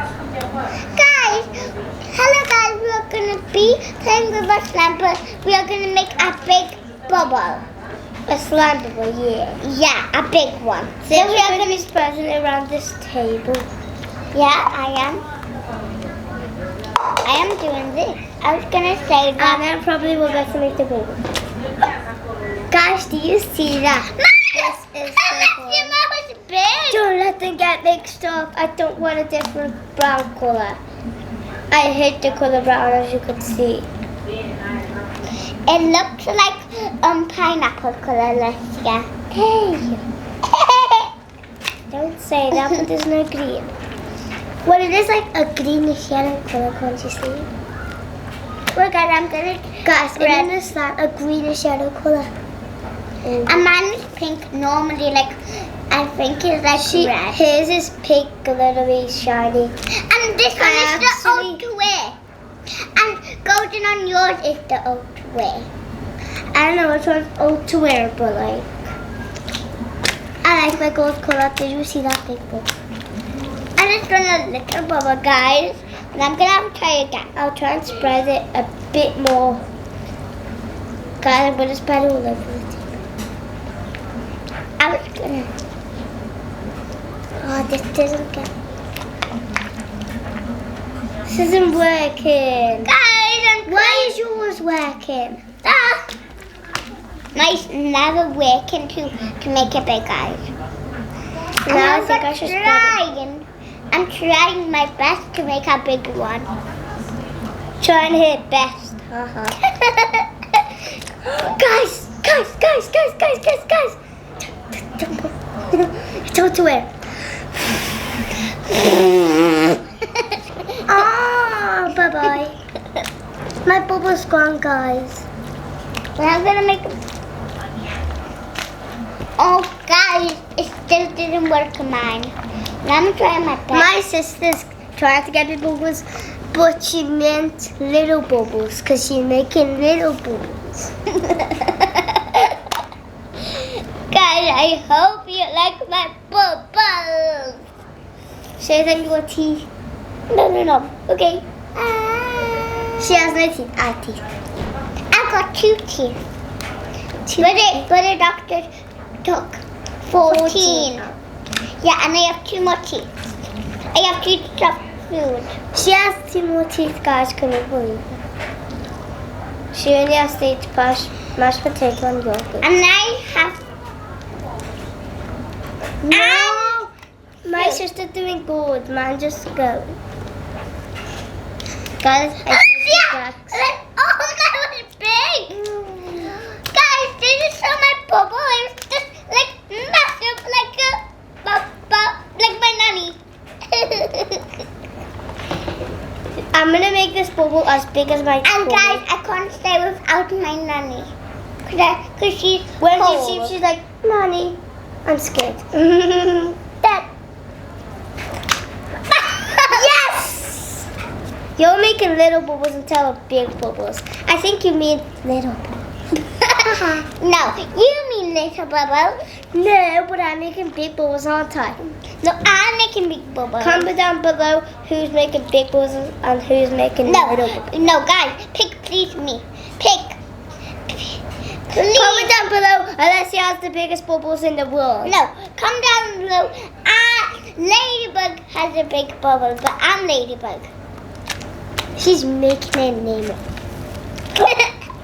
Guys, hello guys, we are gonna be playing with a slime, but we are gonna make a big bubble. A slime bubble, yeah. Yeah, a big one. So we are going to be spreading it around this table. Yeah, I am doing this. I was gonna say that. And then probably we'll get to make the bubble. Guys, do you see that? This is so cool. was big. Don't let them get mixed up. I don't want a different brown colour. I hate the colour brown, as you can see. It looks like pineapple color, Alessia. Hey! Don't say that, but there's no green. Well, it is like a greenish yellow colour, can't you see? Look, I'm gonna Guys, red. isn't that a greenish yellow colour? And mine is pink. Normally, like I think it's like red. His is pink, glittery, shiny. And this one is the old way. And golden on yours is the old way. I don't know which one's old to wear, but like I like my gold colour. Did you see that big bubble? I just want a little bubble, guys. And I'm gonna try again. I'll try and spread it a bit more. Guys, I'm gonna spread it all over the table. I was gonna. Oh, this doesn't get. This isn't working. Guys, Why is yours working? Mine's never working to make it big, guys. Now I think I should spread it. I'm trying my best to make a big one. Try and hit best. Haha. Guys! It's all to wear. Oh, bye-bye. My bubble's gone, guys. Well, I'm gonna make. Oh, guys, it still didn't work on mine. Now I'm trying my best. My sister's trying to get me bubbles, but she meant little bubbles because she's making little bubbles. Guys, I hope you like my bubbles. Say them your teeth. No. Okay. She has no teeth. I have teeth. I've got 2 teeth. But the doctor took 14. Yeah, and I have 2 more teeth. I have 2 stuffed food. She has 2 more teeth, guys. Can you believe it? She only has to eat mashed potato and yogurt. And I have. No! My sister's doing good. Mine just go. Guys, I Oh, that that was big! Guys, did you saw my bubble? It was just like massive, like my nanny. I'm gonna make this bubble as big as my And bubble. guys, I can't stay without my nanny. Cause she's When she cold. sees, she's like, Nanny, I'm scared. That. Yes! You're making little bubbles instead of big bubbles. I think you mean little bubbles. No, you mean little bubbles. No, but I'm making big bubbles, aren't I? No, I'm making big bubbles. Comment down below who's making big bubbles and who's making little bubbles. No, guys, pick please me. Pick. Please. Comment down below Alessia has the biggest bubbles in the world. No, come down below. Ladybug has a big bubble, but I'm Ladybug. She's making a name.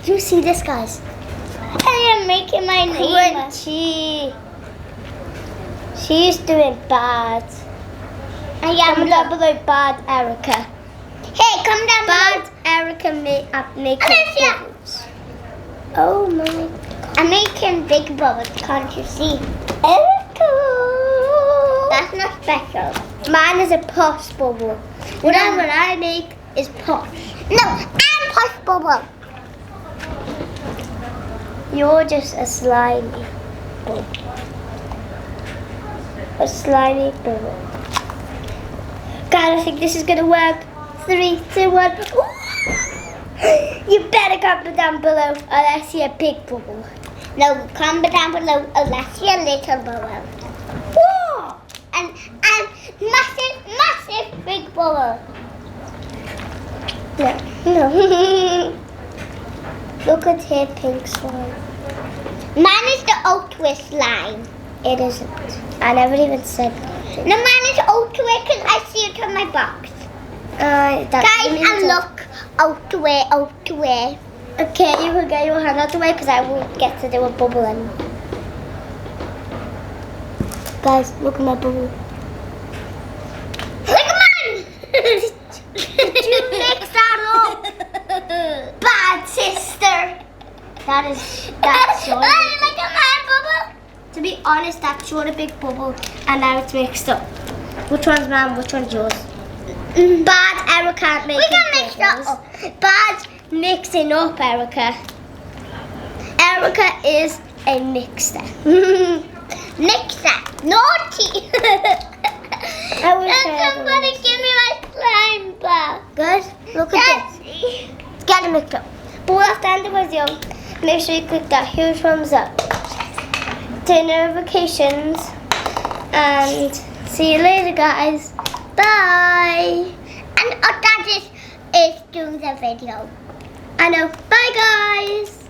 You see this, guys? I am making my name. Crunchy. She's doing bad. I am Comment down below bad Erika. Hey, come down Bad below. Erika making Alessia. bubbles. Oh my. I'm making big bubbles, can't you see? Erika. That's not special. Mine is a posh bubble. Whatever I make is posh. No, I'm Posh Bubble. You're just a slimy bubble. A slimy bubble. God, I think this is gonna work. 3, 2, 1. You better comment down below Alessia big bubble. No, comment down below Alessia little bubble. Whoa! And massive massive big bubble. No. Look at her pink slime. Mine is the Oatway slime. It isn't. I never even said. No, mine is Oatway because I see it on my box. Guys, and look, Oatway. Okay, you will get your hand out the way because I won't get to do a bubble anymore. Guys, look at my bubble. Look at mine! Did you mix that up? Bad sister. That's short. Look at my bubble. To be honest, that's short a big bubble, and now it's mixed up. Which one's mine? Which one's yours? Bad Erika can't make We it can mix that bubbles. up. Bad mixing up, Erika. Erika is a mixer. Mix that. Naughty. I wish I Can had somebody one. give me my slime back? Guys, look at this. Get it mixed up. But we'll have to end the video. Make sure you click that huge thumbs up. Turn notifications. And see you later, guys. Bye. And Dad is doing the video. I know. Bye, guys.